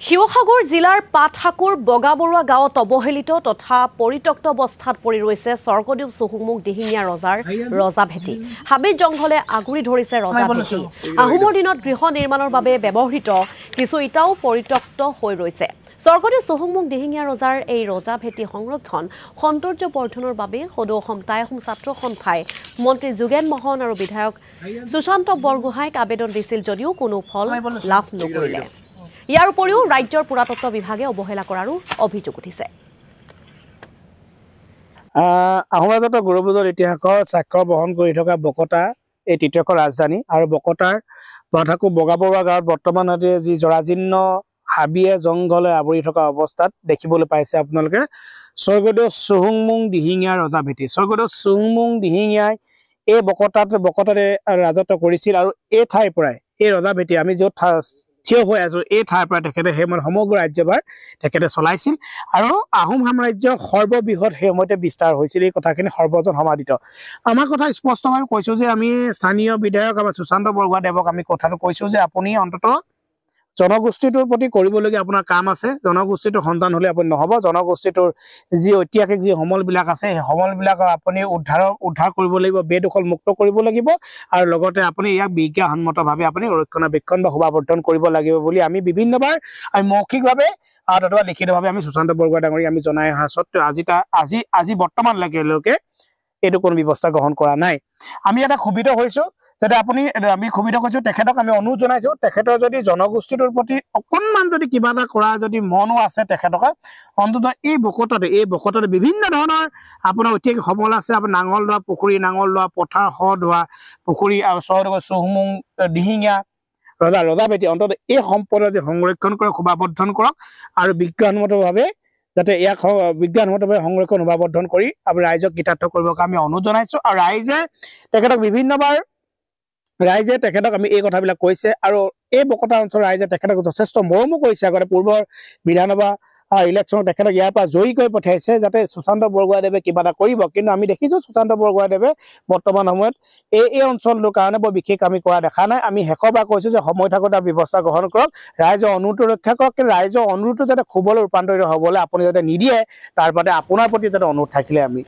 শিৱসাগৰ জিলাৰ পাটহাকুৰ বগাবৰুৱা গাঁৱত অৱহেলিত তথা পৰিত্যক্ত অৱস্থাত পৰি ৰৈছে স্বৰ্গদেউ চুহুংমুং দিহিঙীয়া ৰজাৰ ৰজা ভেটি। হাবি জংঘলে আগুৰি ধৰিছে ৰজা ভেটি। আহোমৰ দিনত গৃহ নিৰ্মাণৰ বাবে ব্যৱহৃত কিছু ইটাও পৰিত্যক্ত হৈ ৰৈছে। স্বৰ্গদেউ চুহুংমুং দিহিঙীয়া ৰজাৰ এই ৰজা ভেটি সংৰক্ষণ সৌন্দৰ্য বৰ্ধনৰ বাবে সদৌ অসম টাই আহোম ছাত্ৰ সন্থাই মন্ত্ৰী যোগেন মহন আৰু বিধায়ক সুশান্ত বৰগোহাঁইক আবেদন দিছিল যদিও কোনো ফল লাভ নকৰিলে। ইয়াৰ উপৰিও ৰাজ্যৰ পুৰাতত্ব বিভাগে অৱহেলা কৰাৰো অভিযোগ উঠিছে। আহোম ৰাজত্বৰ গৌৰৱোজ্জ্বল ইতিহাসৰ স্বাক্ষৰ বহন কৰি থকা বকতা এই তৃতীয়খন ৰাজধানী আৰু বকতাৰ পাটহাকুৰ বগাবৰুৱা গাঁৱত বৰ্তমান যি জৰাজীৰ্ণ হাবিয়ে জংঘলে আৱৰি থকা অৱস্থাত দেখিবলৈ পাইছে আপোনালোকে স্বৰ্গদেউ চুহুংমুং দিহিঙীয়া ৰজা ভেটি। স্বৰ্গদেউ চুহুংমুং দিহিঙীয়াই এই বকতাতে ৰাজত্ব কৰিছিল আৰু এই ঠাইৰ পৰাই এই ৰজা ভেটি আমি য'ত থিয় হৈ আছো এই ঠাইৰ পৰা তেখেতে সেই সময়ত সমগ্ৰ ৰাজ্যভাৰ তেখেতে চলাইছিল আৰু আহোম সাম্ৰাজ্য সৰ্ববৃহৎ সেই সময়তে বিস্তাৰ হৈছিল। এই কথাখিনি সৰ্বজন সমাদিত। আমাৰ কথা স্পষ্টভাৱে কৈছো যে আমি স্থানীয় বিধায়ক আমাৰ সুশান্ত বৰগোহাঁইদেৱক আমি কথাটো কৈছো যে আপুনি অন্ততঃ জনগোষ্ঠীটোৰ প্ৰতি কৰিবলগীয়া আপোনাৰ কাম আছে। জনগোষ্ঠীটোৰ সন্তান হলে আপুনি নহব। জনগোষ্ঠীটোৰ যি ঐতিহাসিক যি সমলবিলাক আছে সেই সমলবিলাকক আপুনি উদ্ধাৰ কৰিব লাগিব, বেদখল মুক্ত কৰিব লাগিব আৰু লগতে আপুনি ইয়াক বিজ্ঞানসন্মতভাৱে আপুনি ৰক্ষণাবেক্ষণ বা শোভাবৰ্ধন কৰিব লাগিব বুলি আমি বিভিন্নবাৰ আমি মৌখিকভাৱে অথবা লিখিতভাৱে আমি সুশান্ত বৰগোহাঁই ডাঙৰীক আমি জনাই অহা স্বত্বেও আজি বৰ্তমানলৈকে এইটো কোনো ব্যৱস্থা গ্ৰহণ কৰা নাই। আমি এটা ক্ষোভিত হৈছো যাতে আমি ক্ষোভিত হৈছো, তেখেতক আমি অনুৰোধ জনাইছো তেখেতৰ যদি জনগোষ্ঠীটোৰ প্ৰতি অকণমান যদি কিবা এটা কৰা যদি মনো আছে তেখেতক অন্তত এই বকতাতে বিভিন্ন ধৰণৰ আপোনাৰ ঐতিহাসিক সমল আছে। আপোনাৰ নাঙল লোৱা পুখুৰী, নাঙল লোৱা পথাৰ, শ ধোৱা পুখুৰী আৰু স্বৰ্গদেউ চুহুংমুং দিহিঙীয়া ৰজা ভেটি অন্তত এই সম্পদৰ যে সংৰক্ষণ কৰক, শোভাবৰ্ধন কৰক আৰু বিজ্ঞানসন্মতভাৱে যাতে ইয়াক বিজ্ঞানসন্মতভাৱে সংৰক্ষণ শোভাবৰ্ধন কৰি আমি ৰাইজক কৃতাৰ্থ কৰিবৰ কাৰণে আমি অনুৰোধ জনাইছো। আৰু ৰাইজে তেখেতক আমি এই কথাবিলাক কৈছে আৰু এই বকতা অঞ্চলৰ ৰাইজে তেখেতক যথেষ্ট মৰমো কৰিছে। আগতে পূৰ্বৰ বিধানসভা ইলেকশ্যনত তেখেতক ইয়াৰ পৰা জয়ী কৰি পঠিয়াইছে যাতে সুশান্ত বৰগোহাঁইদেৱে কিবা এটা কৰিব। কিন্তু আমি দেখিছো সুশান্ত বৰগোহাঁইদেৱে বৰ্তমান সময়ত এই অঞ্চলটোৰ কাৰণে বৰ বিশেষ আমি কৰা দেখা নাই। আমি শেষৰবাৰ কৈছো যে সময় থাকোতে ব্যৱস্থা গ্ৰহণ কৰক, ৰাইজৰ অনুৰোধটো ৰক্ষা কৰক, কিন্তু ৰাইজৰ অনুৰোধটো যাতে ক্ষোভলৈ ৰূপান্তৰিত হবলৈ আপুনি যাতে নিদিয়ে তাৰ বাবে আপোনাৰ প্ৰতি যাতে অনুৰোধ থাকিলে আমি